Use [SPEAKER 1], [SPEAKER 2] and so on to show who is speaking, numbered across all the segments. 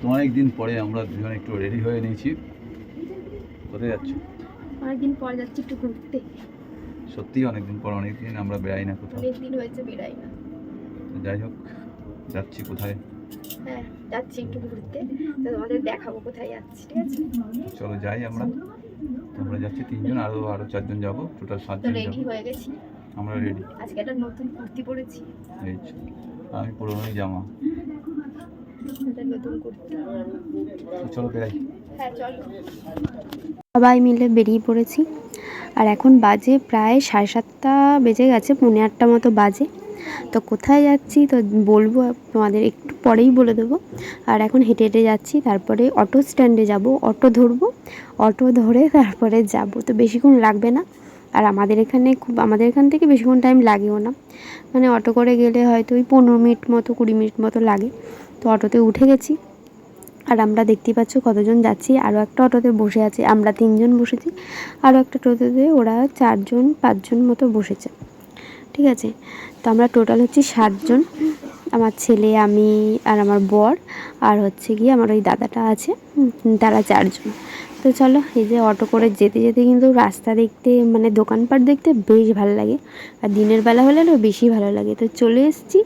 [SPEAKER 1] তো অনেকদিন পরে আমরা দুজন একটু রেডি হয়ে নিয়েছি। কোথায় যাচ্ছ?
[SPEAKER 2] অনেকদিন পর যাচ্ছি একটু ঘুরতে।
[SPEAKER 1] সত্যি অনেকদিন পর, অনেকদিন আমরা বেড়াই না কোথাও।
[SPEAKER 2] অনেকদিন হয়েছে বেড়াই না।
[SPEAKER 1] যাই হোক, যাচ্ছি কোথায়?
[SPEAKER 2] হ্যাঁ, যাচ্ছি একটু ঘুরতে, তো তোমাদের দেখাবো কোথায় যাচ্ছি। ঠিক আছে,
[SPEAKER 1] চলো যাই আমরা। আমরা যাচ্ছি তিনজন, আরো 4জন যাবো, টোটাল 7জন যাবো।
[SPEAKER 2] রেডি হয়ে গেছি,
[SPEAKER 1] আমরা রেডি।
[SPEAKER 2] আজকে একটা নতুন কুর্তি পরেছি।
[SPEAKER 1] এই আমি পুরোনোই জামা।
[SPEAKER 2] একটা নতুন কুর্তি।
[SPEAKER 1] চলো বেড়াই।
[SPEAKER 2] হ্যাঁ চলো।
[SPEAKER 3] সবাই মিলে বেরিয়ে পড়েছি। আর এখন বাজে প্রায় 7:30 বেজে গেছে, 7:45 মতো বাজে। তো কোথায় যাচ্ছি তো বলবো তোমাদের, একটু পরেই বলে দেবো। আর এখন হেঁটে হেঁটে যাচ্ছি, তারপরে অটো স্ট্যান্ডে যাব, অটো ধরবো, অটো ধরে তারপরে যাব। তো বেশিক্ষণ লাগবে না। আর আমাদের এখান থেকে বেশিক্ষণ টাইম লাগেও না, মানে অটো করে গেলে হয়তো ওই 15 মিনিট মতো 20 মিনিট মতো লাগে। তো অটোতে উঠে গেছি। আর আমরা দেখতেই পাচ্ছ কতজন যাচ্ছি। আরও একটা অটোতে বসে আছে, আমরা 3জন বসেছি। আরও একটা টোটোতে ওরা 4জন 5জন মতো বসেছে। ঠিক আছে, তো আমরা টোটাল হচ্ছে 7জন। আমার ছেলে, আমি আর আমার বর, আর হচ্ছে গিয়ে আমার ওই দাদাটা আছে, তারা 4জন। তো চলো, এই যে অটো করে যেতে যেতে কিন্তু রাস্তা দেখতে, মানে দোকানপাট দেখতে বেশ ভালো লাগে। আর দিনের বেলা হলে আরও বেশি ভালো লাগে। তো চলে এসেছি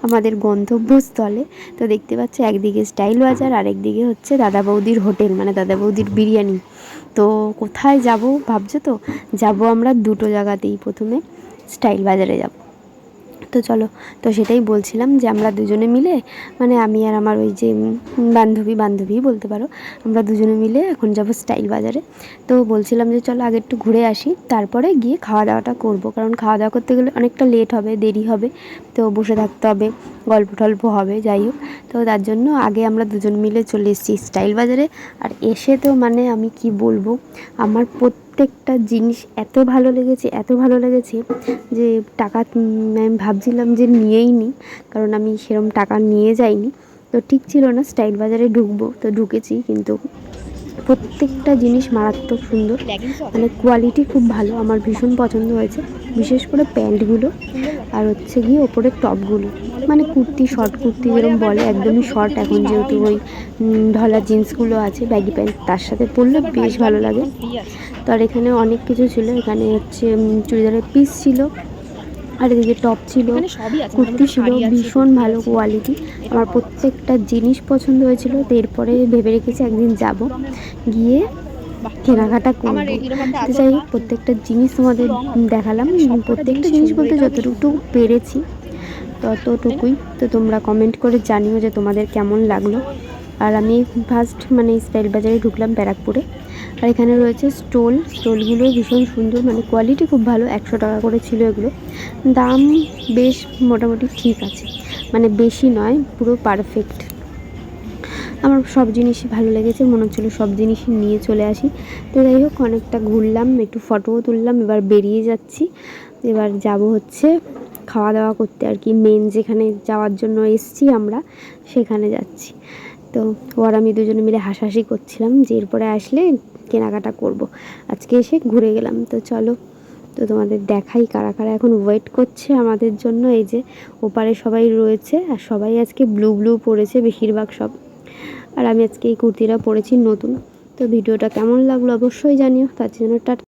[SPEAKER 3] আমাদের গন্তব্যস্থলে। তো দেখতে পাচ্ছ একদিকে স্টাইল বাজার, আর একদিকে হচ্ছে দাদা বৌদির হোটেল, মানে দাদা বৌদির বিরিয়ানি। তো কোথায় যাব ভাবছো? তো যাব আমরা দুটো জায়গাতেই। প্রথমে স্টাইল বাজারে যাব। তো চলো, তো সেটাই বলছিলাম যে আমরা দুজনে মিলে, মানে আমি আর আমার ওই যে বান্ধবী বলতে পারো, আমরা দুজনে মিলে এখন যাব স্টাইল বাজারে। তো বলছিলাম যে চলো আগে একটু ঘুরে আসি, তারপরে গিয়ে খাওয়া দাওয়াটা করব, কারণ খাওয়া দাওয়া করতে গেলে অনেকটা লেট হবে, দেরি হবে। তো বসে থাকতে হবে, গল্প টল্প হবে, যাই হোক। তো তার জন্য আগে আমরা দুজন মিলে চলে এসেছি স্টাইল বাজারে। আর এসে তো মানে আমি কি বলবো, আমার প্রত্যেকটা জিনিস এত ভালো লেগেছে যে টাকা আমি ভাবছিলাম যে নিয়েই নিই, কারণ আমি সেরকম টাকা নিয়ে যাইনি। তো ঠিক ছিল না, স্টাইল বাজারে ঢুকবো, তো ঢুকেছি, কিন্তু প্রত্যেকটা জিনিস মারাত্মক সুন্দর, মানে কোয়ালিটি খুব ভালো, আমার ভীষণ পছন্দ হয়েছে। বিশেষ করে প্যান্টগুলো, আর হচ্ছে গিয়ে ওপরের টপগুলো, মানে কুর্তি, শর্ট কুর্তি যেরকম বলে, একদমই শর্ট। এখন যেহেতু ওই ঢলা জিন্সগুলো আছে, ব্যাগি প্যান্ট, তার সাথে পরলে বেশ ভালো লাগে। তো আর এখানে অনেক কিছু ছিল, এখানে হচ্ছে চুড়িদারের পিস ছিল, আর এদিকে টপ ছিল, কুর্তি ছিল, ভীষণ ভালো কোয়ালিটি। আমার প্রত্যেকটা জিনিস পছন্দ হয়েছিল। তো এরপরে ভেবে রেখেছি একদিন যাব, গিয়ে কেনাকাটা করবো। তো যাই হোক, প্রত্যেকটা জিনিস তোমাদের দেখালাম, প্রত্যেকটা জিনিস বলতে যতটুকু পেরেছি ততটুকুই। তো তোমরা কমেন্ট করে জানিও যে তোমাদের কেমন লাগলো। আর আমি ফার্স্ট মানে স্টাইল বাজারে ঢুকলাম ব্যারাকপুরে। আর এখানে রয়েছে স্টলগুলো ভীষণ সুন্দর, মানে কোয়ালিটি খুব ভালো। 100 টাকা করে ছিল এগুলো, দাম বেশ মোটামুটি ঠিক আছে, মানে বেশি নয়, পুরো পারফেক্ট। আমার সব জিনিসই ভালো লেগেছে, মনে হচ্ছিলো সব জিনিসই নিয়ে চলে আসি। তো যাই হোক, অনেকটা ঘুরলাম, একটু ফটোও তুললাম, এবার বেরিয়ে যাচ্ছি। এবার যাব হচ্ছে খাওয়া দাওয়া করতে আর কি, মেন যেখানে যাওয়ার জন্য এসছি আমরা সেখানে যাচ্ছি। তো ওর আমি দুজনে মিলে হাসাহাসি করছিলাম যে এরপরে আসলে কেনাকাটা করব। আজকে এসে ঘুরে গেলাম। তো চলো, তো তোমাদের দেখাই কারা কারা এখন ওয়েট করছে আমাদের জন্য। এই যে ওপারে সবাই রয়েছে, আর সবাই আজকে ব্লু পরেছে বেশিরভাগ সব। আর আমি আজকে এই কুর্তিটা পরেছি নতুন। তো ভিডিওটা কেমন লাগলো অবশ্যই জানিও, তার জন্য টাটা।